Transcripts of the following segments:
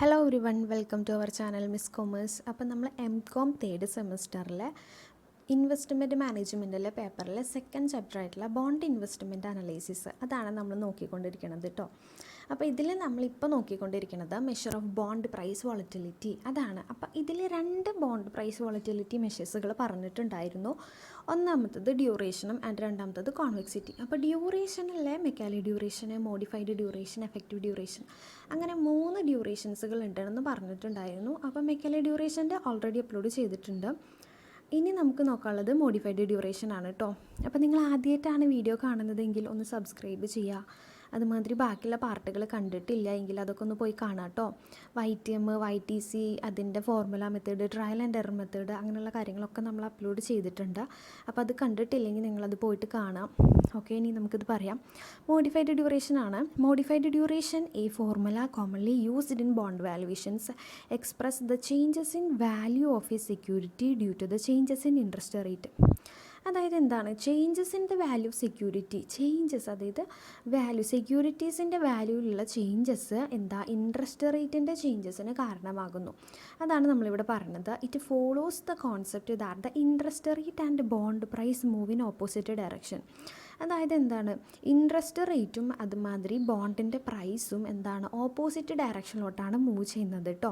Hello everyone, welcome to our channel Miss Commerce. അപ്പം നമ്മൾ MCOM third സെമിസ്റ്ററിലെ investment മാനേജ്മെൻറ്റിലെ പേപ്പറിലെ സെക്കൻഡ് ചാപ്റ്റർ ആയിട്ടുള്ള ബോണ്ട് ഇൻവെസ്റ്റ്മെൻറ്റ് അനലൈസിസ് അതാണ് നമ്മൾ നോക്കിക്കൊണ്ടിരിക്കുന്നത് കേട്ടോ. അപ്പോൾ ഇതിൽ നമ്മളിപ്പോൾ നോക്കിക്കൊണ്ടിരിക്കുന്നത് measure of bond price volatility അതാണ്. അപ്പോൾ ഇതിൽ രണ്ട് ബോണ്ട് പ്രൈസ് വോളറ്റിലിറ്റി മെഷേഴ്സുകൾ പറഞ്ഞിട്ടുണ്ടായിരുന്നു. ഒന്നാമത്തത് ഡ്യൂറേഷനും ആൻഡ് രണ്ടാമത്തത് കോൺവെക്സിറ്റി. അപ്പോൾ ഡ്യൂറേഷനിലെ Macaulay duration, modified duration, effective duration, അങ്ങനെ 3 ഡ്യൂറേഷൻസുകൾ ഉണ്ടെന്ന് പറഞ്ഞിട്ടുണ്ടായിരുന്നു. അപ്പോൾ മെക്കാലി ഡ്യൂറേഷൻ്റെ ഓൾറെഡി അപ്ലോഡ് ചെയ്തിട്ടുണ്ട്. ഇനി നമുക്ക് നോക്കാനുള്ളത് മോഡിഫൈഡ് ഡ്യൂറേഷൻ ആണ് കേട്ടോ. അപ്പോൾ നിങ്ങൾ ആദ്യമായിട്ടാണ് വീഡിയോ കാണുന്നതെങ്കിൽ ഒന്ന് സബ്സ്ക്രൈബ് ചെയ്യുക. അതുമാതിരി ബാക്കിയുള്ള പാർട്ടുകൾ കണ്ടിട്ടില്ല എങ്കിൽ അതൊക്കെ ഒന്ന് പോയി കാണാം കേട്ടോ. YTM, YTC, അതിൻ്റെ formula method, trial and error method, അങ്ങനെയുള്ള കാര്യങ്ങളൊക്കെ നമ്മൾ അപ്ലോഡ് ചെയ്തിട്ടുണ്ട്. അപ്പോൾ അത് കണ്ടിട്ടില്ലെങ്കിൽ നിങ്ങളത് പോയിട്ട് കാണാം. ഓക്കെ, ഇനി നമുക്കിത് പറയാം. മോഡിഫൈഡ് ഡ്യൂറേഷൻ ആണ്. മോഡിഫൈഡ് ഡ്യൂറേഷൻ ഈ formula commonly used in bond valuations express the changes in value of a security due to the changes in interest rate. അതായത് എന്താണ് changes in the value of security, changes അതായത് value സെക്യൂരിറ്റീസിൻ്റെ വാല്യൂയിലുള്ള changes എന്താ interest റേറ്റിൻ്റെ ചേഞ്ചസിന് കാരണമാകുന്നു. അതാണ് നമ്മളിവിടെ പറയുന്നത്. It follows the concept that the interest rate and bond price move in opposite direction. അതായത് എന്താണ് ഇൻട്രസ്റ്റ് റേറ്റും അതുമാതിരി ബോണ്ടിൻ്റെ പ്രൈസും എന്താണ് ഓപ്പോസിറ്റ് ഡയറക്ഷനിലോട്ടാണ് മൂവ് ചെയ്യുന്നത് കേട്ടോ.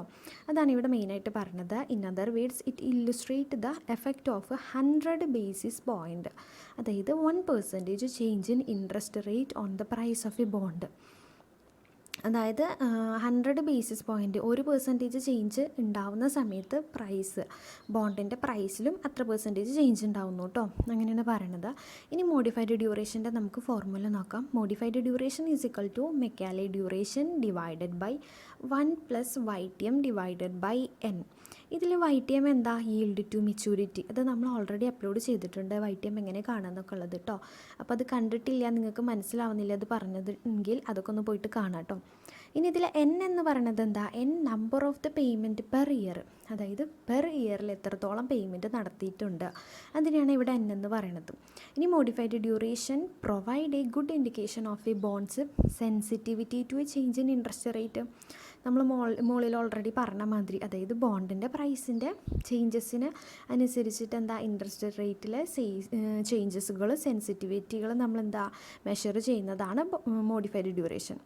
അതാണ് ഇവിടെ മെയിനായിട്ട് പറഞ്ഞത്. In other words it illustrate the effect of 100 basis point, അതായത് 1% change in interest rate on the price of a bond. അതായത് 100 ബേസിസ് പോയിൻറ്റ് 1% ചേഞ്ച് ഉണ്ടാവുന്ന സമയത്ത് പ്രൈസ് ബോണ്ടിൻ്റെ പ്രൈസിലും അത്ര പെർസെൻറ്റേജ് ചേഞ്ച് ഉണ്ടാവുന്നു കേട്ടോ. അങ്ങനെയാണ് പറയണത്. ഇനി മോഡിഫൈഡ് ഡ്യൂറേഷൻ്റെ നമുക്ക് ഫോർമുല നോക്കാം. Modified duration is equal to Macaulay duration divided by 1 + YTM divided by N. ഇതിൽ YTM എന്താ ഈൽഡ് ടു മെച്യൂരിറ്റി. അത് നമ്മൾ ഓൾറെഡി അപ്ലോഡ് ചെയ്തിട്ടുണ്ട്. YTM എങ്ങനെ കാണാമെന്നൊക്കെ ഉള്ളത് കേട്ടോ. അപ്പോൾ അത് കണ്ടിട്ടില്ല, നിങ്ങൾക്ക് മനസ്സിലാവുന്നില്ല അത് പറഞ്ഞതെങ്കിൽ അതൊക്കെ ഒന്ന് പോയിട്ട് കാണാം കേട്ടോ. ഇനി ഇതിൽ N എന്ന് പറയുന്നത് എന്താ, N number of the payment per year, അതായത് പെർ ഇയറിൽ എത്രത്തോളം പേയ്മെൻറ്റ് നടത്തിയിട്ടുണ്ട് അതിനാണ് ഇവിടെ N എന്ന് പറയുന്നത്. ഇനി modified duration provide a good indication of a bond's sensitivity to a change in interest rate. നമ്മൾ മുകളിൽ ഓൾറെഡി പറഞ്ഞ മാതിരി, അതായത് ബോണ്ടിൻ്റെ പ്രൈസിൻ്റെ ചേഞ്ചസിന് അനുസരിച്ചിട്ട് എന്താ ഇൻട്രസ്റ്റ് റേറ്റിലെ ചേഞ്ചസുകൾ, സെൻസിറ്റിവിറ്റികൾ നമ്മളെന്താ മെഷർ ചെയ്യുന്നതാണ് മോഡിഫൈഡ് ഡ്യൂറേഷൻ.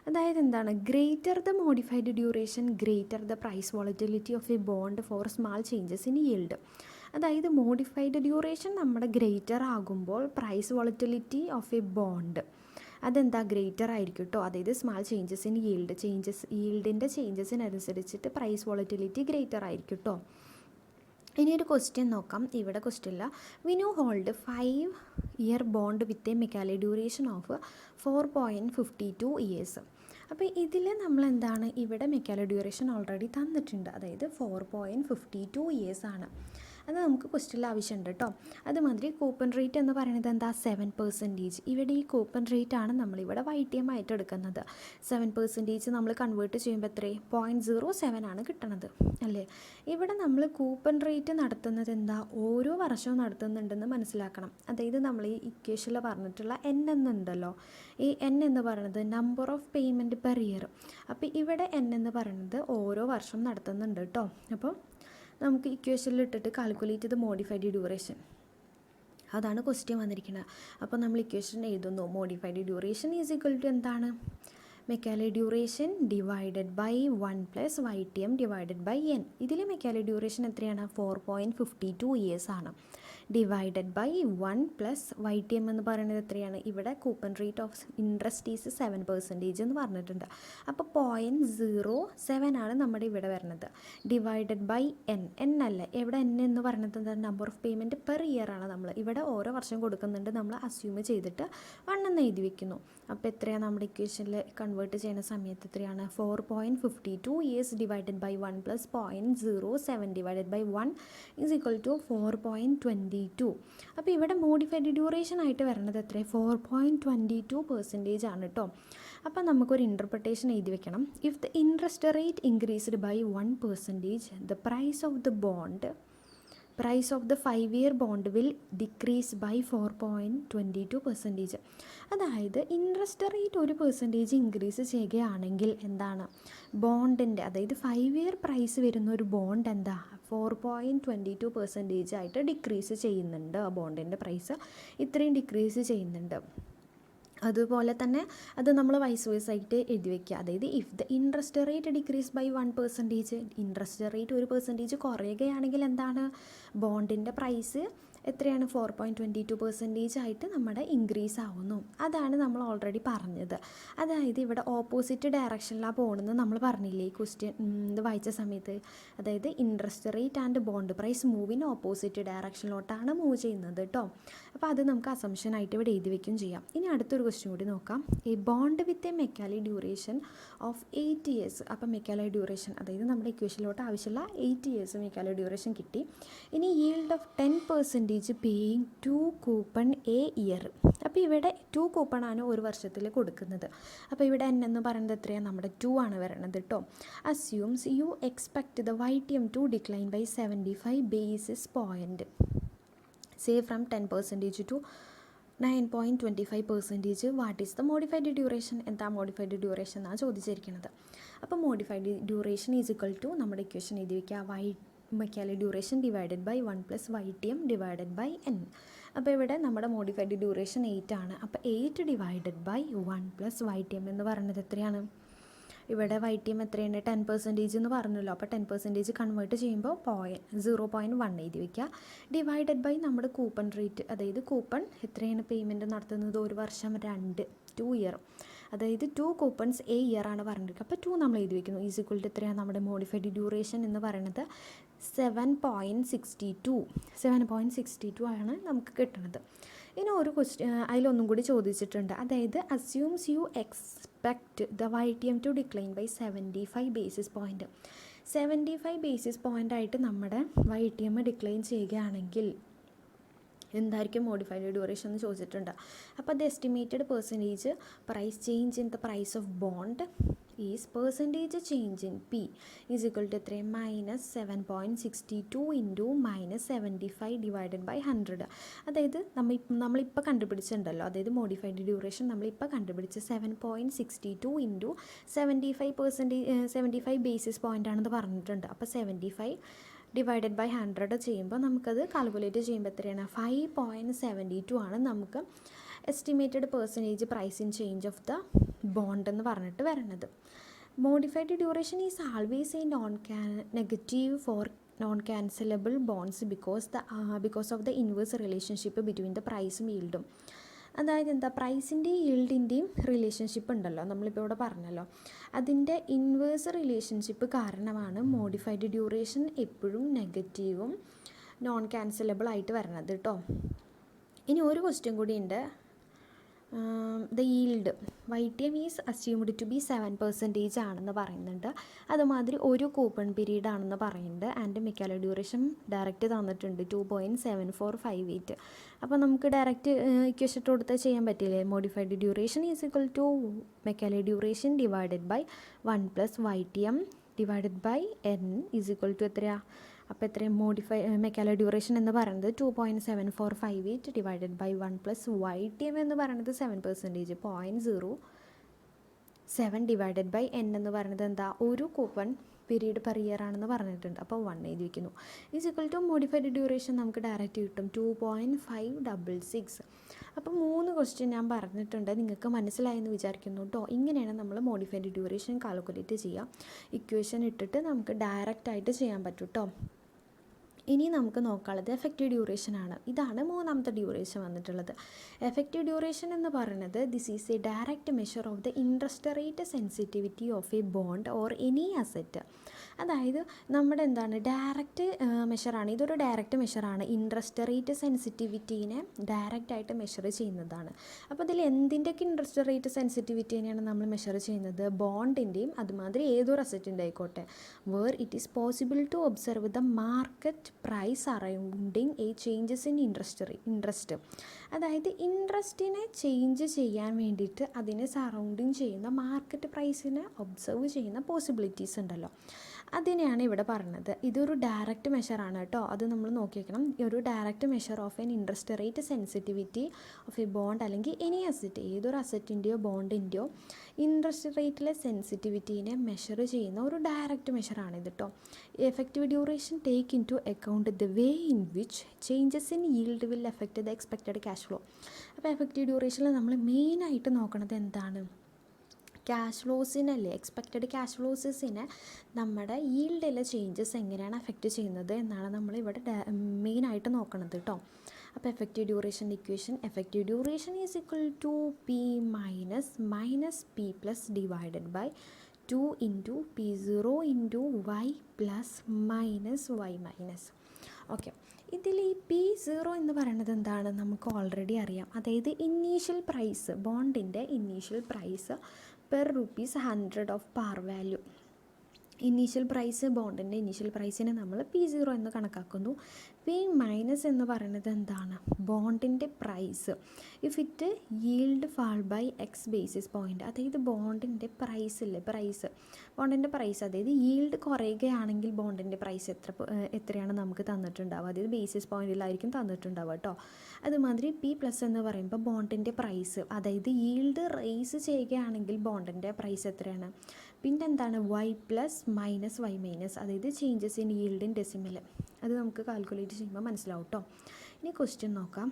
അതായത് എന്താണ് greater the modified duration greater the price volatility of a bond for small changes in yield. അതായത് മോഡിഫൈഡ് ഡ്യൂറേഷൻ നമ്മുടെ ഗ്രേറ്റർ ആകുമ്പോൾ price volatility of a bond അതെന്താ ഗ്രേറ്റർ ആയിരിക്കും കേട്ടോ. അതായത് സ്മാൾ ചേഞ്ചസ് ഇൻ ഈൽഡിൻ്റെ ചേഞ്ചസിനനുസരിച്ചിട്ട് പ്രൈസ് വോളറ്റിലിറ്റി ഗ്രേറ്റർ ആയിരിക്കും കേട്ടോ. ഇനി ഒരു ക്വസ്റ്റ്യൻ നോക്കാം. ഇവിടെ ക്വസ്റ്റ്യനില്ല. We now hold 5 year bond with a Macaulay duration of 4.52 years. അപ്പോൾ ഇതിൽ നമ്മളെന്താണ് ഇവിടെ മെക്കാലെ ഡ്യൂറേഷൻ ഓൾറെഡി തന്നിട്ടുണ്ട്, അതായത് 4.52 ഇയേഴ്സ് ആണ്. അത് നമുക്ക് ക്വസ്റ്റ്യനിൽ ആവശ്യമുണ്ട് കേട്ടോ. അതുമാതിരി കൂപ്പൺ റേറ്റ് എന്ന് പറയുന്നത് എന്താ 7%. ഇവിടെ ഈ കൂപ്പൺ റേറ്റ് ആണ് നമ്മളിവിടെ YTM ആയിട്ട് എടുക്കുന്നത്. 7% നമ്മൾ കൺവേർട്ട് ചെയ്യുമ്പോൾ എത്രയും 0.07 ആണ് കിട്ടണത് അല്ലേ. ഇവിടെ നമ്മൾ കൂപ്പൺ റേറ്റ് നടത്തുന്നത് എന്താ ഓരോ വർഷവും നടത്തുന്നുണ്ടെന്ന് മനസ്സിലാക്കണം. അതായത് നമ്മൾ ഈ ഇക്വേഷനിൽ പറഞ്ഞിട്ടുള്ള N എന്നുണ്ടല്ലോ, ഈ N എന്ന് പറയുന്നത് number of payment per year. അപ്പോൾ ഇവിടെ N എന്ന് പറയുന്നത് ഓരോ വർഷം നടത്തുന്നുണ്ട് കേട്ടോ. അപ്പോൾ നമുക്ക് ഇക്വേഷനിൽ ഇട്ടിട്ട് കാൽക്കുലേറ്റ് ചെയ്ത് മോഡിഫൈഡ് ഡ്യൂറേഷൻ, അതാണ് ക്വസ്റ്റ്യൻ വന്നിരിക്കുന്നത്. അപ്പോൾ നമ്മൾ ഇക്വേഷൻ എഴുതുന്നു. Modified duration is equal to എന്താണ് Macaulay duration divided by 1 + YTM divided by N. ഇതിൽ മെക്കാലെ ഡ്യൂറേഷൻ എത്രയാണ് 4.52 ഇയേഴ്സ് ആണ്. ഡിവൈഡഡ് ബൈ 1 + YTM എന്ന് പറയുന്നത് എത്രയാണ്, ഇവിടെ coupon rate of interest is 7% എന്ന് പറഞ്ഞിട്ടുണ്ട്. അപ്പോൾ 0.07 ആണ് നമ്മുടെ ഇവിടെ വരുന്നത്. ഡിവൈഡഡ് ബൈ N അല്ല, ഇവിടെ N എന്ന് പറയുന്നത് എന്താ number of payment per year ആണ്. നമ്മൾ ഇവിടെ ഓരോ വർഷം കൊടുക്കുന്നുണ്ട്, നമ്മൾ അസ്യൂം ചെയ്തിട്ട് 1 എന്ന് എഴുതി വെക്കുന്നു. അപ്പോൾ എത്രയാണ് നമ്മുടെ ഇക്വേഷനിൽ കൺവേർട്ട് ചെയ്യുന്ന സമയത്ത് എത്രയാണ് 4.52 years divided by 1 + 0.07 divided by 1 is equal to 4.22. അപ്പോൾ ഇവിടെ മോഡിഫൈഡ് ഡ്യൂറേഷൻ ആയിട്ട് വരുന്നത് എത്ര 4.22% ആണ് കേട്ടോ. അപ്പോൾ നമുക്കൊരു ഇൻ്റർപ്രിട്ടേഷൻ എഴുതി വെക്കണം. If the interest rate increased by 1%, the price of the bond price of the 5-year bond will decrease by 4.22%. അതായത് ഇൻട്രസ്റ്റ് റേറ്റ് 1% ഇൻക്രീസ് ചെയ്യുകയാണെങ്കിൽ എന്താണ് ബോണ്ടിൻ്റെ, അതായത് 5-year പ്രൈസ് വരുന്ന ഒരു ബോണ്ട് എന്താ 4.22% ആയിട്ട് ഡിക്രീസ് ചെയ്യുന്നുണ്ട്. ബോണ്ടിൻ്റെ പ്രൈസ് ഇത്രയും ഡിക്രീസ് ചെയ്യുന്നുണ്ട്. അതുപോലെ തന്നെ അത് നമ്മൾ വൈസ് വേഴ്സായിട്ട് എഴുതി വയ്ക്കുക. അതായത് if the interest rate decrease by 1%, interest rate 1% കുറയുകയാണെങ്കിൽ എന്താണ് ബോണ്ടിൻ്റെ പ്രൈസ് എത്രയാണ് 4.22% ആയിട്ട് നമ്മുടെ ഇൻക്രീസ് ആവുന്നു. അതാണ് നമ്മൾ ഓൾറെഡി പറഞ്ഞത്. അതായത് ഇവിടെ ഓപ്പോസിറ്റ് ഡയറക്ഷനിലാണ് പോകുന്നത് നമ്മൾ പറഞ്ഞില്ലേ ഈ ക്വസ്റ്റ്യൻ ഇത് വായിച്ച സമയത്ത്. അതായത് interest rate and bond price മൂവിന് ഓപ്പോസിറ്റ് ഡയറക്ഷനിലോട്ടാണ് മൂവ് ചെയ്യുന്നത് കേട്ടോ. അപ്പോൾ അത് നമുക്ക് അസംഷനായിട്ട് ഇവിടെ എഴുതി വയ്ക്കുകയും ചെയ്യാം. ഇനി അടുത്തൊരു ക്വസ്റ്റ്യൻ കൂടി നോക്കാം. ഈ bond with a Macaulay duration of 8 years. അപ്പോൾ മെക്കാലി ഡ്യൂറേഷൻ അതായത് നമ്മുടെ ഇക്വേഷനിലോട്ട് ആവശ്യമുള്ള 8 years മെക്കാലി ഡ്യൂറേഷൻ കിട്ടി. ഇനി yield of 10% paying 2 coupon A year. അപ്പോൾ ഇവിടെ 2 കൂപ്പണാണ് ഒരു വർഷത്തിൽ കൊടുക്കുന്നത്. അപ്പോൾ ഇവിടെ n എന്ന് പറയുന്നത് എത്രയാണ് നമ്മുടെ 2 ആണ് വരണത് കേട്ടോ. Assumes you expect the YTM to decline by 75 basis point, say from 10% to 9.25%. What is the modified duration? എന്താ മോഡിഫൈഡ് ഡ്യൂറേഷൻ എന്നാണ് ചോദിച്ചിരിക്കുന്നത്. അപ്പോൾ modified duration is equal to നമ്മുടെ ഇക്വേഷൻ എഴുതി വയ്ക്കുക, Macaulay duration divided by 1 + YTM divided by n. അപ്പോൾ ഇവിടെ നമ്മുടെ മോഡിഫൈഡ് ഡ്യൂറേഷൻ 8 ആണ്. അപ്പോൾ 8 ഡിവൈഡഡ് ബൈ 1 + YTM എന്ന് പറയുന്നത് എത്രയാണ്? ഇവിടെ YTM എത്രയാണ് 10% എന്ന് പറഞ്ഞല്ലോ. അപ്പോൾ 10% കൺവേർട്ട് ചെയ്യുമ്പോൾ 0.1 എഴുതി വയ്ക്കുക, ഡിവൈഡഡ് ബൈ നമ്മുടെ കൂപ്പൺ റേറ്റ്. അതായത് കൂപ്പൺ എത്രയാണ് പേയ്മെൻറ്റ് നടത്തുന്നത് ഒരു വർഷം 2 year. അതായത് 2 കൂപ്പൺസ് എ ഇയർ ആണ് പറഞ്ഞിരിക്കുക. അപ്പോൾ 2 നമ്മൾ എഴുതി വയ്ക്കുന്നു. ഈസ് ഈക്വൽ ടു എത്രയാണ് നമ്മുടെ മോഡിഫൈഡ് ഡ്യൂറേഷൻ എന്ന് പറയുന്നത് 7.62 ആണ് നമുക്ക് കിട്ടുന്നത്. ഇനി ഒരു ക്വസ്റ്റ്യൻ അതിലൊന്നും കൂടി ചോദിച്ചിട്ടുണ്ട്. അതായത് assumes you expect the YTM to decline by 75 basis point. 75 basis point ആയിട്ട് നമ്മുടെ YTM ഡിക്ലൈൻ ചെയ്യുകയാണെങ്കിൽ എന്തായിരിക്കും മോഡിഫൈഡ് ഡ്യൂറേഷൻ എന്ന് ചോദിച്ചിട്ടുണ്ട്. അപ്പോൾ the estimated percentage price change in the price of bond is percentage change in P is equal to എത്രയും -7.62 into -75 divided by 100. അതായത് നമ്മളിപ്പോൾ കണ്ടുപിടിച്ചിട്ടുണ്ടല്ലോ, അതായത് മോഡിഫൈഡ് ഡ്യൂറേഷൻ നമ്മളിപ്പോൾ കണ്ടുപിടിച്ച് 7.62 ഇൻറ്റു 75 basis point ആണെന്ന് പറഞ്ഞിട്ടുണ്ട്. അപ്പോൾ 75 ഡിവൈഡഡ് ബൈ 100 ചെയ്യുമ്പോൾ നമുക്കത് കാൽക്കുലേറ്റ് ചെയ്യുമ്പോൾ എത്രയാണ് 5.72 ആണ് നമുക്ക് estimated percentage price in change of the bond എന്ന് പറഞ്ഞിട്ട് വരുന്നത്. Modified duration is always a negative for non cancelable bonds because of the inverse relationship between the പ്രൈസും ഈൽഡും. അതായത് എന്താ പ്രൈസിൻ്റെയും ഈൽഡിൻ്റെയും റിലേഷൻഷിപ്പ് ഉണ്ടല്ലോ, നമ്മളിപ്പോൾ ഇവിടെ പറഞ്ഞല്ലോ, അതിൻ്റെ ഇൻവേഴ്സ് റിലേഷൻഷിപ്പ് കാരണമാണ് മോഡിഫൈഡ് ഡ്യൂറേഷൻ എപ്പോഴും നെഗറ്റീവും നോൺ ക്യാൻസലബിൾ ആയിട്ട് വരണത് കേട്ടോ. ഇനി ഒരു ക്വസ്റ്റ്യൻ കൂടി ഉണ്ട്. The yield YTM is assumed to be 7% ആണെന്ന് പറയുന്നുണ്ട്. അതുമാതിരി ഒരു കൂപ്പൺ പീരീഡ് ആണെന്ന് പറയുന്നുണ്ട്. ആൻഡ് മെക്കാലി ഡ്യൂറേഷൻ ഡയറക്റ്റ് തന്നിട്ടുണ്ട് 2.7458. അപ്പോൾ നമുക്ക് ഡയറക്റ്റ് ഇക്വേഷൻ ഇട്ട് കൊടുത്താൽ ചെയ്യാൻ പറ്റില്ലേ? Modified duration is equal to Macaulay duration divided by 1 + YTM divided by n is equal to എത്രയാണ്? അപ്പോൾ എത്രയും മെക്കാലി ഡ്യൂറേഷൻ എന്ന് പറയുന്നത് 2.7458 ഡിവൈഡഡ് ബൈ 1 + YTM എന്ന് പറയുന്നത് 7%, 0.07 ഡിവൈഡഡ് ബൈ n എന്ന് പറയുന്നത് എന്താ ഒരു കൂപ്പൺ പീരീഡ് പെർ ഇയർ ആണെന്ന് പറഞ്ഞിട്ടുണ്ട്. അപ്പോൾ 1 എഴുതി വയ്ക്കുന്നു. Is equal to modified duration നമുക്ക് ഡയറക്റ്റ് കിട്ടും 2.566. അപ്പോൾ 3 ക്വസ്റ്റ്യൻ ഞാൻ പറഞ്ഞിട്ടുണ്ട്, നിങ്ങൾക്ക് മനസ്സിലായെന്ന് വിചാരിക്കുന്നു കേട്ടോ. ഇങ്ങനെയാണ് നമ്മൾ മോഡിഫൈഡ് ഡ്യൂറേഷൻ കാൽക്കുലേറ്റ് ചെയ്യുക. ഇക്വേഷൻ ഇട്ടിട്ട് നമുക്ക് ഡയറക്റ്റായിട്ട് ചെയ്യാൻ പറ്റും കേട്ടോ. ഇനി നമുക്ക് നോക്കാനുള്ളത് എഫക്റ്റീവ് ഡ്യൂറേഷൻ ആണ്. ഇതാണ് 3ാമത്തെ ഡ്യൂറേഷൻ വന്നിട്ടുള്ളത്. എഫക്റ്റീവ് ഡ്യൂറേഷൻ എന്ന് പറയുന്നത് this is A direct measure of the interest rate sensitivity of a bond or any asset. അതായത് നമ്മുടെ എന്താണ് ഡയറക്റ്റ് മെഷറാണ്, ഇതൊരു ഡയറക്റ്റ് മെഷറാണ്. ഇൻട്രസ്റ്റ് റേറ്റ് സെൻസിറ്റിവിറ്റീനെ ഡയറക്റ്റായിട്ട് മെഷർ ചെയ്യുന്നതാണ്. അപ്പോൾ ഇതിൽ എന്തിൻ്റെയൊക്കെ ഇൻട്രസ്റ്റ് റേറ്റ് സെൻസിറ്റിവിറ്റീനെയാണ് നമ്മൾ മെഷർ ചെയ്യുന്നത്? ബോണ്ടിൻ്റെയും അതുമാതിരി ഏതൊരു അസറ്റിൻ്റെ ആയിക്കോട്ടെ. Where it is possible to observe the market price surrounding a changes in interest. അതായത് ഇൻട്രസ്റ്റിനെ ചേഞ്ച് ചെയ്യാൻ വേണ്ടിയിട്ട് അതിനെ സറൗണ്ടിങ് ചെയ്യുന്ന മാർക്കറ്റ് പ്രൈസിനെ ഒബ്സർവ് ചെയ്യുന്ന പോസിബിലിറ്റീസ് ഉണ്ടല്ലോ, അതിനെയാണ് ഇവിടെ പറഞ്ഞത്. ഇതൊരു ഡയറക്റ്റ് മെഷറാണ് കേട്ടോ, അത് നമ്മൾ നോക്കി വെക്കണം. ഒരു direct measure of N interest rate sensitivity of a bond അല്ലെങ്കിൽ എനി അസറ്റ്, ഏതൊരു അസറ്റിൻ്റെയോ ബോണ്ടിൻ്റെയോ ഇൻട്രസ്റ്റ് റേറ്റിലെ സെൻസിറ്റിവിറ്റീനെ മെഷർ ചെയ്യുന്ന ഒരു ഡയറക്റ്റ് മെഷറാണിത് കേട്ടോ. Effective duration take into account the way in which changes in yield will affect the expected cash flow. അപ്പോൾ effective ഡ്യൂറേഷനിൽ നമ്മൾ മെയിനായിട്ട് നോക്കണത് എന്താണ്? ക്യാഷ് ഫ്ലോസിനല്ലേ, എക്സ്പെക്റ്റഡ് ക്യാഷ് ഫ്ലോസിനെ നമ്മുടെ ഈൽഡിലെ ചേഞ്ചസ് എങ്ങനെയാണ് എഫക്റ്റ് ചെയ്യുന്നത് എന്നാണ് നമ്മളിവിടെ മെയിനായിട്ട് നോക്കണത് കേട്ടോ. അപ്പോൾ എഫക്റ്റീവ് ഡ്യൂറേഷൻ്റെ equation, effective duration is equal to P minus P plus divided by 2 into P0 into Y plus minus Y minus. Okay, ഇതിൽ ഈ P0 എന്ന് പറയുന്നത് എന്താണ് നമുക്ക് ഓൾറെഡി അറിയാം. അതായത് ഇനീഷ്യൽ പ്രൈസ്, ബോണ്ടിൻ്റെ initial price per ₹100 of par value. Initial price, ബോണ്ടിൻ്റെ ഇനീഷ്യൽ പ്രൈസിനെ നമ്മൾ P0 എന്ന് കണക്കാക്കുന്നു. പി മൈനസ് എന്ന് പറയുന്നത് എന്താണ്? ബോണ്ടിൻ്റെ price if it yield fall by x basis point. അതായത് ബോണ്ടിൻ്റെ ബോണ്ടിൻ്റെ പ്രൈസ് അതായത് yield കുറയുകയാണെങ്കിൽ ബോണ്ടിൻ്റെ പ്രൈസ് എത്രയാണ് നമുക്ക് തന്നിട്ടുണ്ടാവുക, അതായത് ബേസിസ് പോയിൻറ്റിലായിരിക്കും തന്നിട്ടുണ്ടാവുക കേട്ടോ. അതുമാതിരി പി പ്ലസ് എന്ന് പറയുമ്പോൾ ബോണ്ടിൻ്റെ പ്രൈസ്, അതായത് yield റേസ് ചെയ്യുകയാണെങ്കിൽ ബോണ്ടിൻ്റെ പ്രൈസ് എത്രയാണ്? പിന്നെന്താണ്? Y plus minus Y minus, അതായത് changes in yield in decimal. അത് നമുക്ക് കാൽക്കുലേറ്റ് ചെയ്യുമ്പോൾ മനസ്സിലാവും കേട്ടോ. ഇനി ക്വസ്റ്റ്യൻ നോക്കാം.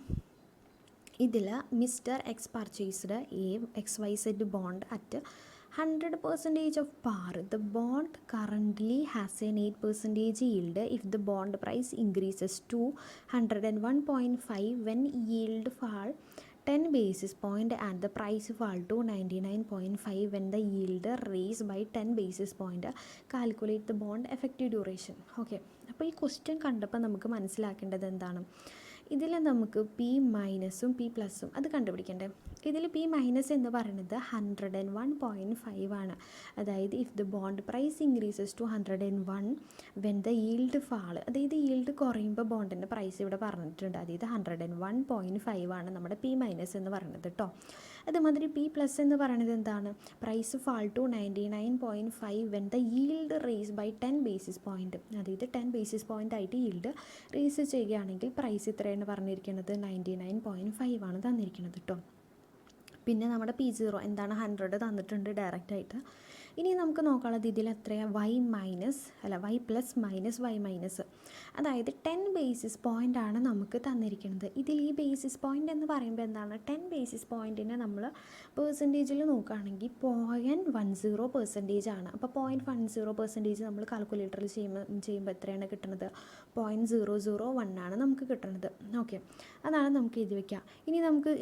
ഇതിൽ mister X purchased A XYZ bond at 100% of par. The bond currently has an 8% yield if the bond price increases to 101.5 when yield fall 10 basis point and the price fall to 99.5 when the yield raise by 10 basis point. Calculate the bond effective duration. Okay, അപ്പോൾ ഈ question കണ്ടപ്പോൾ നമുക്ക് മനസ്സിലാക്കേണ്ടത് എന്താണ്? ഇതിൽ നമുക്ക് P മൈനസും P പ്ലസും അത് കണ്ടുപിടിക്കണ്ടേ. ഇതിൽ പി മൈനസ് എന്ന് പറയുന്നത് 101.5 ആണ്. അതായത് if the bond price increases to 101 when the yield fall, അതായത് yield കുറയുമ്പോൾ ബോണ്ടിൻ്റെ പ്രൈസ് ഇവിടെ പറഞ്ഞിട്ടുണ്ട്, അതായത് 101.5 ആണ് നമ്മുടെ പി മൈനസ് എന്ന് പറയുന്നത് കേട്ടോ. അതുമാതിരി പി പ്ലസ് എന്ന് പറയുന്നത് എന്താണ്? Price fall to 99.5 when the yield rise by 10 basis point, അതായത് 10 ബേസിസ് പോയിൻ്റ് ആയിട്ട് yield റേസ് ചെയ്യുകയാണെങ്കിൽ പ്രൈസ് ഇത്രയാണ് പറഞ്ഞിരിക്കുന്നത്, 99.5 ആണ് തന്നിരിക്കുന്നത് കേട്ടോ. പിന്നെ നമ്മുടെ P0 എന്താണ്? 100 തന്നിട്ടുണ്ട് ഡയറക്റ്റായിട്ട്. ഇനി നമുക്ക് നോക്കാനുള്ളത് ഇതിൽ എത്രയാണ്? Y plus minus Y minus, അതായത് 10 ബേസിസ് പോയിൻ്റ് ആണ് നമുക്ക് തന്നിരിക്കുന്നത്. ഇതിൽ ഈ ബേസിസ് പോയിൻ്റ് എന്ന് പറയുമ്പോൾ എന്താണ്? 10 ബേസിസ് പോയിൻറ്റിനെ നമ്മൾ പേഴ്സൻറ്റേജിൽ നോക്കുകയാണെങ്കിൽ 0.10% ആണ്. അപ്പോൾ 0.10% നമ്മൾ കാൽക്കുലേറ്ററിൽ ചെയ്യുമ്പോൾ എത്രയാണ് കിട്ടുന്നത്? 0.001 ആണ് നമുക്ക് കിട്ടുന്നത്. ഓക്കെ, അതാണ് നമുക്ക് എഴുതി വയ്ക്കുക. ഇനി നമുക്ക്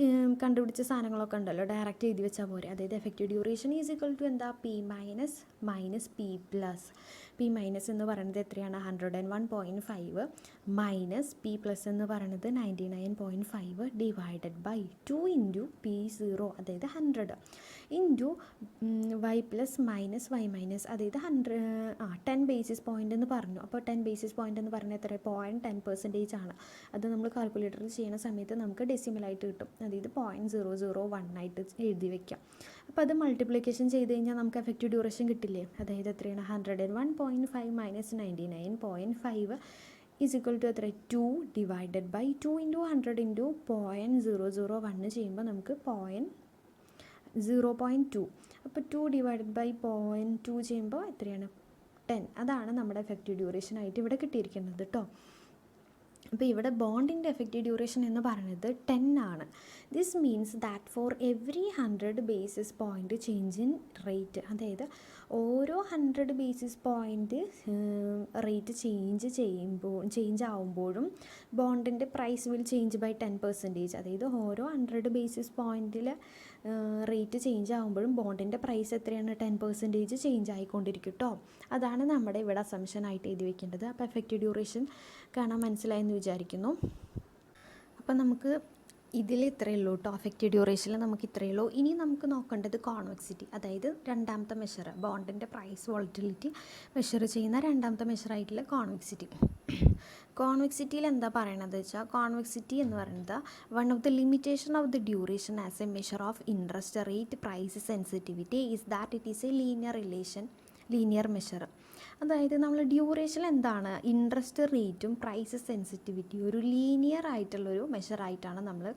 കണ്ടുപിടിച്ച സാധനങ്ങളൊക്കെ ഉണ്ടല്ലോ, ഡയറക്റ്റ് എഴുതി വെച്ചാൽ പോരെ. അതായത് effective duration is equal to എന്താ? P minus P plus. P minus എന്ന് പറയുന്നത് എത്രയാണ്? 101.5 മൈനസ് പി പ്ലസ് എന്ന് പറയുന്നത് 99.5 ഡിവൈഡഡ് ബൈ 2 ഇൻറ്റു P0 അതായത് 100 into Y plus minus Y minus, അതായത് 10 ബേസിസ് പോയിൻ്റ് എന്ന് പറഞ്ഞു. അപ്പോൾ 10 ബേസിസ് പോയിൻ്റ് എന്ന് പറഞ്ഞാൽ എത്ര? 0.10% ആണ്. അത് നമ്മൾ കാൽക്കുലേറ്ററിൽ ചെയ്യുന്ന സമയത്ത് നമുക്ക് ഡെസിമലായിട്ട് കിട്ടും, അതായത് 0.001 ആയിട്ട് എഴുതി വയ്ക്കാം. അപ്പോൾ അത് മൾട്ടിപ്ലിക്കേഷൻ ചെയ്ത് കഴിഞ്ഞാൽ നമുക്ക് എഫക്റ്റീവ് ഡ്യൂറേഷൻ കിട്ടില്ലേ? അതായത് എത്രയാണ്? 101.5 മൈനസ് 99.5 ഈസ് ഈക്വൽ ടു എത്ര? 2 ഡിവൈഡഡ് ബൈ 2 ഇൻറ്റു 100 ഇൻറ്റു 0.001 ചെയ്യുമ്പോൾ നമുക്ക് 0.2. അപ്പോൾ 2 ഡിവൈഡഡ് ബൈ 0.2 ചെയ്യുമ്പോൾ എത്രയാണ്? 10. അതാണ് നമ്മുടെ എഫക്റ്റീവ് ഡ്യൂറേഷൻ ആയിട്ട് ഇവിടെ കിട്ടിയിരിക്കുന്നത് കേട്ടോ. അപ്പോൾ ഇവിടെ ബോണ്ടിൻ്റെ എഫക്റ്റീവ് ഡ്യൂറേഷൻ എന്ന് പറയുന്നത് 10 ആണ്. This means that for every 100 basis point change in rate, അതായത് ഓരോ 100 ബേസിസ് പോയിൻറ്റ് റേറ്റ് ചേഞ്ച് ആവുമ്പോഴും ബോണ്ടിൻ്റെ പ്രൈസ് വിൽ ചേഞ്ച് ബൈ 10%. അതായത് ഓരോ 100 ബേസിസ് പോയിൻറ്റിൽ റേറ്റ് ചേഞ്ച് ആകുമ്പോഴും ബോണ്ടിൻ്റെ പ്രൈസ് എത്രയാണ്? 10% ചേഞ്ച് ആയിക്കൊണ്ടിരിക്കും കേട്ടോ. അതാണ് നമ്മുടെ ഇവിടെ അസംഷൻ ആയിട്ട് എഴുതി വയ്ക്കേണ്ടത്. അപ്പോൾ എഫക്റ്റീവ് ഡ്യൂറേഷൻ കാണാൻ മനസ്സിലായെന്ന് വിചാരിക്കുന്നു. അപ്പോൾ നമുക്ക് ഇതിൽ ഇത്രയേ ഉള്ളൂ കേട്ടോ. അഫക്റ്റീവ് ഡ്യൂറേഷനിൽ നമുക്ക് ഇത്രയേ ഉള്ളൂ. ഇനി നമുക്ക് നോക്കേണ്ടത് കോൺവെക്സിറ്റി, അതായത് രണ്ടാമത്തെ മെഷർ, ബോണ്ടിൻ്റെ പ്രൈസ് വോളറ്റിലിറ്റി മെഷർ ചെയ്യുന്ന രണ്ടാമത്തെ മെഷറായിട്ടുള്ള കോൺവെക്സിറ്റി. കോൺവെക്സിറ്റിയിൽ എന്താ പറയണത് വെച്ചാൽ, കോൺവെക്സിറ്റി എന്ന് പറയുന്നത് one of the limitation of the duration as a measure of interest rate price sensitivity is that it is a linear measure. അതായത് നമ്മൾ ഡ്യൂറേഷൻ എന്താണ്, ഇൻട്രസ്റ്റ് റേറ്റും പ്രൈസ് സെൻസിറ്റിവിറ്റി ഒരു ലീനിയർ ആയിട്ടുള്ളൊരു മെഷറായിട്ടാണ് നമ്മൾ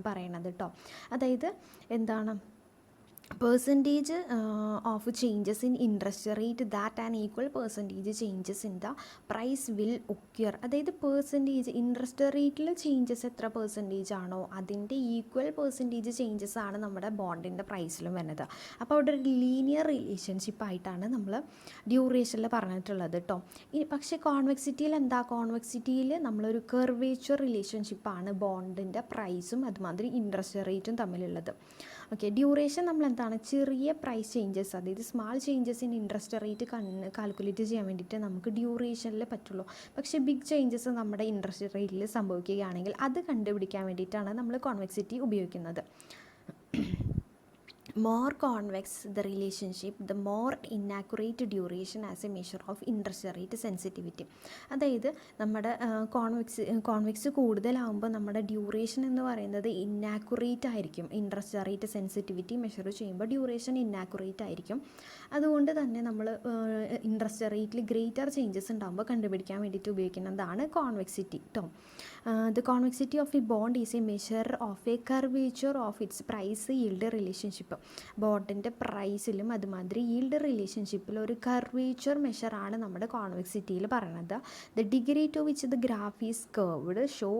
പറയണത് കേട്ടോ. അതായത് എന്താണ്, percentage of changes in interest rate that and equal percentage changes in the price will occur. അതായത് പെർസെൻറ്റേജ് ഇൻട്രസ്റ്റ് റേറ്റിൽ ചേഞ്ചസ് എത്ര പെർസെൻറ്റേജ് ആണോ അതിൻ്റെ ഈക്വൽ പെർസെൻറ്റേജ് ചേഞ്ചസ് ആണ് നമ്മുടെ ബോണ്ടിൻ്റെ പ്രൈസിലും വരുന്നത്. അപ്പോൾ അവിടെ ഒരു ലീനിയർ റിലേഷൻഷിപ്പായിട്ടാണ് നമ്മൾ ഡ്യൂറേഷനിൽ പറഞ്ഞിട്ടുള്ളത് കേട്ടോ. പക്ഷേ കോൺവെക്സിറ്റിയിൽ എന്താ, കോൺവെക്സിറ്റിയിൽ നമ്മളൊരു കർവേച്ചർ റിലേഷൻഷിപ്പാണ് ബോണ്ടിൻ്റെ പ്രൈസും അതുമാതിരി ഇൻട്രസ്റ്റ് റേറ്റും തമ്മിലുള്ളത്. ഓക്കെ, ഡ്യൂറേഷൻ നമ്മൾ എന്താണ്, ചെറിയ പ്രൈസ് ചേഞ്ചസ്, അതായത് small changes in interest rate calculate ചെയ്യാൻ വേണ്ടിയിട്ട് നമുക്ക് ഡ്യൂറേഷനിൽ പറ്റുള്ളൂ. പക്ഷേ ബിഗ് ചേഞ്ചസ് നമ്മുടെ ഇൻട്രസ്റ്റ് റേറ്റിൽ സംഭവിക്കുകയാണെങ്കിൽ അത് കണ്ടുപിടിക്കാൻ വേണ്ടിയിട്ടാണ് നമ്മൾ കോൺവെക്സിറ്റി ഉപയോഗിക്കുന്നത്. more convex the relationship, the more inaccurate duration as a measure of interest rate sensitivity. അതായത് നമ്മുടെ കോൺവെക്സ് കൂടുതലാകുമ്പോൾ നമ്മുടെ ഡ്യൂറേഷൻ എന്ന് പറയുന്നത് ഇന്നാക്യുറേറ്റ് ആയിരിക്കും. ഇൻട്രസ്റ്റ് റേറ്റ് സെൻസിറ്റിവിറ്റി മെഷർ ചെയ്യുമ്പോൾ ഡ്യൂറേഷൻ ഇന്നാക്യുറേറ്റ് ആയിരിക്കും. അതുകൊണ്ട് തന്നെ നമ്മൾ ഇൻട്രസ്റ്റ് റേറ്റിൽ ഗ്രേറ്റർ ചേഞ്ചസ് ഉണ്ടാകുമ്പോൾ കണ്ടുപിടിക്കാൻ വേണ്ടിയിട്ട് ഉപയോഗിക്കുന്നതാണ് കോൺവെക്സിറ്റി കേട്ടോ. The convexity of a bond is a measure of a curvature of its price yield relationship. ബോണ്ടിൻ്റെ പ്രൈസിലും അതുമാതിരി yield റിലേഷൻഷിപ്പിൽ ഒരു കർവേച്ചർ മെഷറാണ് നമ്മുടെ കോൺവെക്സിറ്റിയിൽ പറയുന്നത്. The degree to which the graph is curved show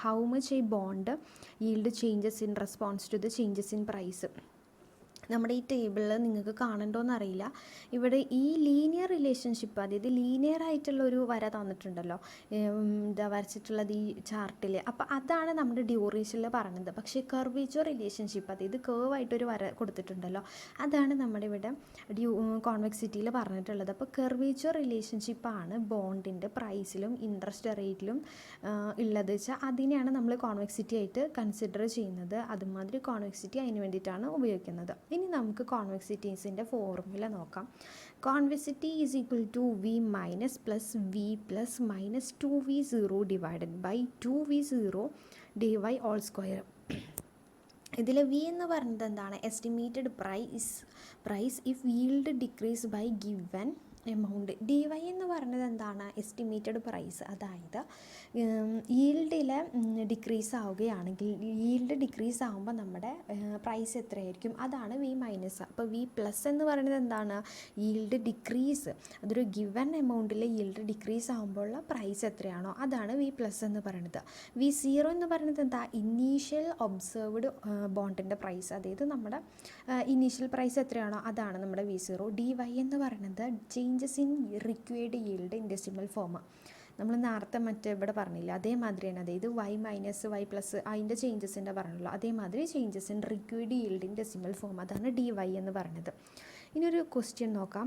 how much a bond yield changes in response to the changes in price. നമ്മുടെ ഈ ടേബിളിൽ നിങ്ങൾക്ക് കാണണ്ടോയെന്ന് അറിയില്ല. ഇവിടെ ഈ ലീനിയർ റിലേഷൻഷിപ്പ്, അതായത് ലീനിയർ ആയിട്ടുള്ളൊരു വര തന്നിട്ടുണ്ടല്ലോ, ഇതാ വരച്ചിട്ടുള്ളത് ഈ ചാർട്ടിൽ. അപ്പോൾ അതാണ് നമ്മുടെ ഡ്യൂറേഷനിൽ പറയുന്നത്. പക്ഷേ കർവേച്ചർ റിലേഷൻഷിപ്പ്, അതായത് കേവായിട്ടൊരു വര കൊടുത്തിട്ടുണ്ടല്ലോ, അതാണ് നമ്മുടെ ഇവിടെ കോൺവെക്സിറ്റിയിൽ പറഞ്ഞിട്ടുള്ളത്. അപ്പോൾ കർവേച്ചർ റിലേഷൻഷിപ്പാണ് ബോണ്ടിൻ്റെ പ്രൈസിലും ഇൻട്രസ്റ്റ് റേറ്റിലും ഉള്ളത് വെച്ചാൽ അതിനെയാണ് നമ്മൾ കോൺവെക്സിറ്റി ആയിട്ട് കൺസിഡർ ചെയ്യുന്നത്. അതുമാതിരി കോൺവെക്സിറ്റി അതിന് വേണ്ടിയിട്ടാണ് ഉപയോഗിക്കുന്നത്. ഇനി നമുക്ക് കോൺവെക്സിറ്റീസിൻ്റെ ഫോർമുല നോക്കാം. Convexity is equal to V minus plus V plus minus 2v0 divided by 2v0 dy all square. ഇതിൽ വി എന്ന് പറയുന്നത് എന്താണ്, estimated price if yield decrease by given amount. D Y എന്ന് പറയുന്നത് എന്താണ്, എസ്റ്റിമേറ്റഡ് പ്രൈസ്. അതായത് ഈൽഡിൽ ഡിക്രീസ് ആവുകയാണെങ്കിൽ, ഈൽഡ് ഡിക്രീസ് ആകുമ്പോൾ നമ്മുടെ പ്രൈസ് എത്രയായിരിക്കും, അതാണ് വി മൈനസ്. അപ്പോൾ വി പ്ലസ് എന്ന് പറയുന്നത് എന്താണ്, ഈൽഡ് ഡിക്രീസ്, അതൊരു ഗിവൻ എമൗണ്ടിൽ ഈൽഡ് ഡിക്രീസ് ആകുമ്പോഴുള്ള പ്രൈസ് എത്രയാണോ അതാണ് വി പ്ലസ് എന്ന് പറയുന്നത്. വി സീറോ എന്ന് പറയുന്നത് എന്താ, ഇനീഷ്യൽ ഒബ്സർവ്ഡ് ബോണ്ടിൻ്റെ പ്രൈസ്, അതായത് നമ്മുടെ ഇനീഷ്യൽ പ്രൈസ് എത്രയാണോ അതാണ് നമ്മുടെ വി സീറോ. ഡി വൈ എന്ന് പറയുന്നത് changes in required yield in decimal form. നമ്മൾ നേരത്തെ ഇവിടെ പറഞ്ഞില്ല, അതേമാതിരി തന്നെ, അതായത് വൈ മൈനസ് വൈ പ്ലസ് അതിൻ്റെ ചേഞ്ചസിൻ്റെ പറഞ്ഞല്ലോ, അതേമാതിരി changes in required yield in decimal form, അതാണ് ഡി വൈ എന്ന് പറയുന്നത്. ഇനിയൊരു ക്വസ്റ്റ്യൻ നോക്കാം.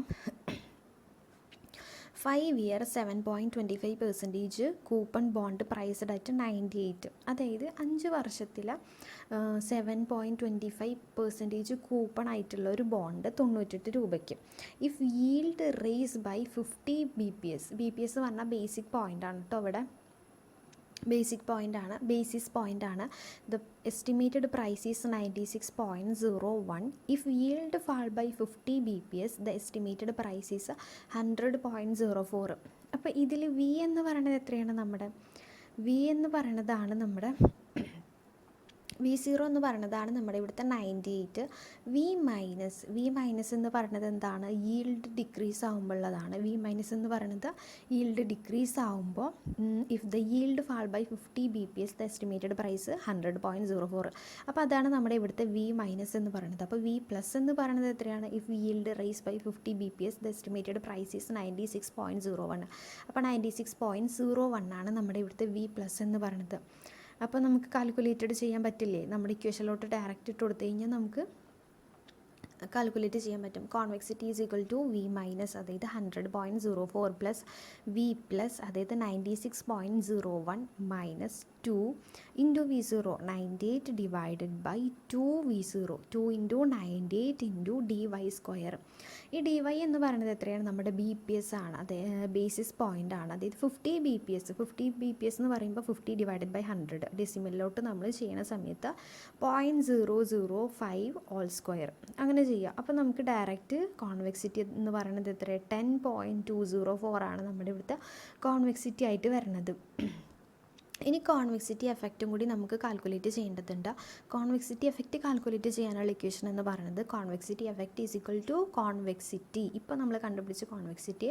5 year 7.25% coupon bond priced at 98. അതായത് 5 വർഷത്തിൽ 7.25% കൂപ്പൺ ആയിട്ടുള്ള ഒരു ബോണ്ട് 98 രൂപയ്ക്ക്. If yield rise by 50 BPS, BPS എന്ന് പറഞ്ഞാൽ ബേസിക് പോയിൻ്റാണ് കേട്ടോ. ഇവിടെ ബേസിസ് പോയിൻ്റാണ്. The estimated price is 96.01. If yield fall by 50 BPS, the estimated price is 100.04. അപ്പോൾ ഇതിൽ വി എന്ന് പറയുന്നത് എത്രയാണ്, നമ്മുടെ വി എന്ന് പറയുന്നതാണ് നമ്മുടെ വി സീറോ എന്ന് പറയുന്നതാണ് നമ്മുടെ ഇവിടുത്തെ 98. വി മൈനസ് എന്ന് പറയുന്നത് എന്താണ്, yield ഡിക്രീസ് ആകുമ്പോഴുള്ളതാണ്. വി മൈനസ് എന്ന് പറയുന്നത് yield ഡിക്രീസ് ആകുമ്പോൾ if the yield fall by 50 BPS, the estimated price 100.04. അപ്പോൾ അതാണ് നമ്മുടെ ഇവിടുത്തെ വി മൈനസ് എന്ന് പറയുന്നത്. അപ്പോൾ വി പ്ലസ് എന്ന് പറയുന്നത് എത്രയാണ്, if yield rise by 50 BPS, the estimated price is 96.01. അപ്പോൾ 96.01 ആണ് നമ്മുടെ ഇവിടുത്തെ വി പ്ലസ് എന്ന് പറയുന്നത്. അപ്പോൾ നമുക്ക് കാൽക്കുലേറ്റഡ് ചെയ്യാൻ പറ്റില്ലേ, നമ്മുടെ ഇക്വേഷനിലോട്ട് ഡയറക്റ്റ് ഇട്ട് കൊടുത്തു കഴിഞ്ഞാൽ നമുക്ക് കാൽക്കുലേറ്റ് ചെയ്യാൻ പറ്റും. Convexity is equal to V minus, അതായത് 100.04 പ്ലസ് വി പ്ലസ് അതായത് 96.01 minus 2 into V zero 98 divided by 2v0 2 into 98 into D Y square. ഈ ഡി വൈ എന്ന് പറയുന്നത് എത്രയാണ്? നമ്മുടെ ബി പി എസ് ആണ്, അതെ ബേസിസ് പോയിൻ്റ് ആണ്. അതായത് 50 B P S. 50 B P S എന്ന് പറയുമ്പോൾ 50 ഡിവൈഡഡ് ബൈ 100 ഡെസിമലിലോട്ട് നമ്മൾ ചെയ്യുന്ന സമയത്ത് 0.005 ഹോൾ സ്ക്വയർ അങ്ങനെ ചെയ്യുക. അപ്പോൾ നമുക്ക് ഡയറക്റ്റ് കോൺവെക്സിറ്റി എന്ന് പറയുന്നത് എത്ര? 10.204 ആണ് നമ്മുടെ ഇവിടുത്തെ കോൺവെക്സിറ്റി ആയിട്ട് വരുന്നത്. ഇനി കോൺവെക്സിറ്റി എഫക്റ്റും കൂടി നമുക്ക് കാൽക്കുലേറ്റ് ചെയ്യേണ്ടതുണ്ട്. കോൺവെക്സിറ്റി എഫക്റ്റ് കാൽക്കുലേറ്റ് ചെയ്യാനുള്ള ഇക്വേഷൻ എന്ന് പറയുന്നത് convexity effect is equal to convexity, ഇപ്പോൾ നമ്മൾ കണ്ടുപിടിച്ച convexity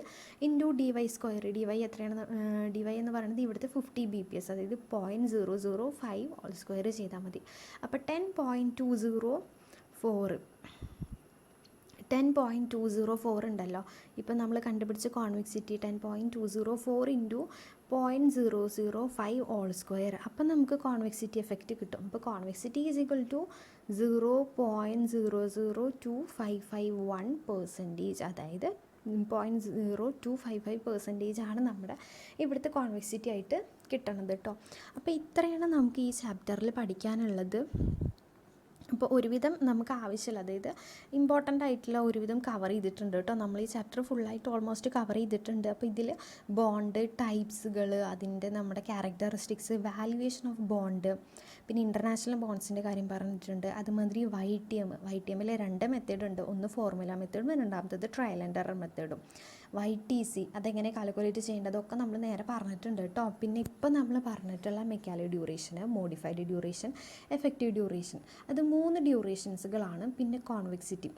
into D Y square. D Y എത്രയാണ്? ഡി വൈ എന്ന് പറയുന്നത് ഇവിടുത്തെ 50 ബി പി എസ്, അതായത് 0.005 ഹോൾ സ്ക്വയർ ചെയ്താൽ മതി. അപ്പോൾ 10.204 ഉണ്ടല്ലോ. ഇപ്പം നമ്മൾ കണ്ടുപിടിച്ച കോൺവെക്സിറ്റി 10.204 ഇൻറ്റു 0.005 ഹോൾ സ്ക്വയർ. അപ്പം നമുക്ക് കോൺവെക്സിറ്റി എഫക്റ്റ് കിട്ടും. അപ്പോൾ കോൺവെക്സിറ്റി ഈസ് ഈക്വൽ ടു 0.00255 അതായത് 0.0255% ആണ് നമ്മുടെ ഇവിടുത്തെ കോൺവെക്സിറ്റി ആയിട്ട് കിട്ടണത് കേട്ടോ. അപ്പോൾ ഇത്രയാണ് നമുക്ക് ഈ ചാപ്റ്ററിൽ പഠിക്കാനുള്ളത്. അപ്പോൾ ഒരുവിധം നമുക്ക് ആവശ്യമില്ല, അതായത് ഇമ്പോർട്ടൻ്റ് ആയിട്ടുള്ള ഒരുവിധം കവർ ചെയ്തിട്ടുണ്ട് കേട്ടോ. നമ്മൾ ഈ ചാപ്റ്റർ ഫുള്ളായിട്ട് ഓൾമോസ്റ്റ് കവർ ചെയ്തിട്ടുണ്ട്. അപ്പോൾ ഇതിൽ ബോണ്ട് ടൈപ്സുകൾ, അതിൻ്റെ നമ്മുടെ ക്യാരക്ടറിസ്റ്റിക്സ്, വാല്യുവേഷൻ ഓഫ് ബോണ്ട്, പിന്നെ ഇൻ്റർനാഷണൽ ബോണ്ട്സിൻ്റെ കാര്യം പറഞ്ഞിട്ടുണ്ട്. അതുമാതിരി വൈ ടി എമ്മിൽ 2 മെത്തേഡ് ഉണ്ട്. ഒന്ന് ഫോർമുല മെത്തേഡും രണ്ടാമത്തത് ട്രയൽ ആൻഡ് എറർ മെത്തേഡും. വൈ ടി സി അതെങ്ങനെ കാൽക്കുലേറ്റ് ചെയ്യേണ്ടതൊക്കെ നമ്മൾ നേരെ പറഞ്ഞിട്ടുണ്ട് കേട്ടോ. പിന്നെ ഇപ്പോൾ നമ്മൾ പറഞ്ഞിട്ടുള്ള mechanical duration, modified duration, effective duration, അത് 3 ഡ്യൂറേഷൻസുകളാണ്. പിന്നെ കോൺവെക്സിറ്റി.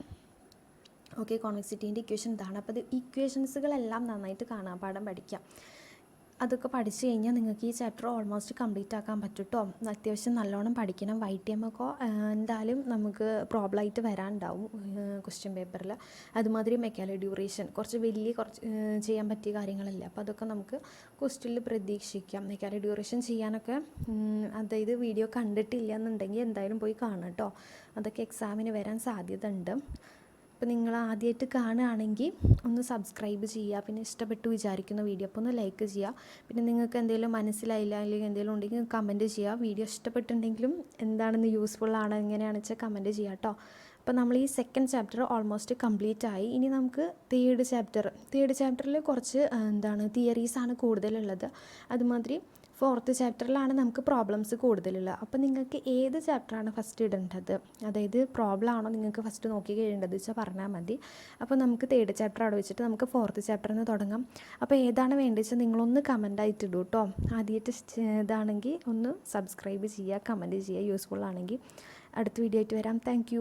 ഓക്കെ, കോൺവെക്സിറ്റീൻ്റെ ഇക്വേഷൻ ഇതാണ്. അപ്പോൾ അത് ഇക്വേഷൻസുകളെല്ലാം നന്നായിട്ട് കാണാപ്പാഠം പഠിക്കാം. അതൊക്കെ പഠിച്ചു കഴിഞ്ഞാൽ നിങ്ങൾക്ക് ഈ ചാപ്റ്റർ ഓൾമോസ്റ്റ് കംപ്ലീറ്റ് ആക്കാൻ പറ്റും കേട്ടോ. അത്യാവശ്യം നല്ലോണം പഠിക്കണം. വൈ ടി എം ഒക്കെ എന്തായാലും നമുക്ക് പ്രോബ്ലമായിട്ട് വരാനുണ്ടാവും ക്വസ്റ്റ്യൻ പേപ്പറിൽ. അതുമാതിരി മെക്കാനിക്കൽ ഡ്യൂറേഷൻ കുറച്ച് ചെയ്യാൻ പറ്റിയ കാര്യങ്ങളല്ല. അപ്പോൾ അതൊക്കെ നമുക്ക് ക്വസ്റ്റ്യനിൽ പ്രതീക്ഷിക്കാം. മെക്കാനിക്കൽ ഡ്യൂറേഷൻ ചെയ്യാനൊക്കെ അതായത് വീഡിയോ കണ്ടിട്ടില്ല എന്നുണ്ടെങ്കിൽ എന്തായാലും പോയി കാണാം കേട്ടോ. അതൊക്കെ എക്സാമിന് വരാൻ സാധ്യത ഉണ്ട്. അപ്പോൾ നിങ്ങൾ ആദ്യമായിട്ട് കാണുകയാണെങ്കിൽ ഒന്ന് സബ്സ്ക്രൈബ് ചെയ്യുക. പിന്നെ ഇഷ്ടപ്പെട്ടു വിചാരിക്കുന്ന വീഡിയോ അപ്പോൾ ഒന്ന് ലൈക്ക് ചെയ്യുക. പിന്നെ നിങ്ങൾക്ക് എന്തെങ്കിലും മനസ്സിലായില്ല അല്ലെങ്കിൽ എന്തെങ്കിലും ഉണ്ടെങ്കിൽ കമൻറ്റ് ചെയ്യുക. വീഡിയോ ഇഷ്ടപ്പെട്ടിട്ടുണ്ടെങ്കിലും എന്താണെന്ന് യൂസ്ഫുൾ ആണ് എങ്ങനെയാണെന്ന് വെച്ചാൽ കമൻറ്റ് ചെയ്യുക കേട്ടോ. അപ്പോൾ നമ്മൾ ഈ സെക്കൻഡ് ചാപ്റ്റർ ഓൾമോസ്റ്റ് കംപ്ലീറ്റ് ആയി. ഇനി നമുക്ക് തേർഡ് ചാപ്റ്ററിൽ കുറച്ച് തിയറീസാണ് കൂടുതലുള്ളത്. അതുമാതിരി 4th ചാപ്റ്ററിലാണ് നമുക്ക് പ്രോബ്ലംസ് കൂടുതലുള്ളത്. അപ്പോൾ നിങ്ങൾക്ക് ഏത് ചാപ്റ്ററാണ് ഫസ്റ്റ് ഇടേണ്ടത്, അതായത് പ്രോബ്ലം ആണോ നിങ്ങൾക്ക് ഫസ്റ്റ് നോക്കി കഴിയേണ്ടത് വെച്ചാൽ പറഞ്ഞാൽ മതി. അപ്പോൾ നമുക്ക് 3rd ചാപ്റ്റർ അവിടെ വെച്ചിട്ട് നമുക്ക് 4th ചാപ്റ്ററിൽ നിന്ന് തുടങ്ങാം. അപ്പോൾ ഏതാണ് വേണ്ടത് വെച്ചാൽ നിങ്ങളൊന്ന് കമൻറ്റായിട്ട് ഇടൂ കേട്ടോ. ആദ്യമായിട്ട് ഇതാണെങ്കിൽ ഒന്ന് സബ്സ്ക്രൈബ് ചെയ്യുക, കമൻറ്റ് ചെയ്യുക. യൂസ്ഫുൾ ആണെങ്കിൽ അടുത്ത വീഡിയോ ആയിട്ട് വരാം. താങ്ക്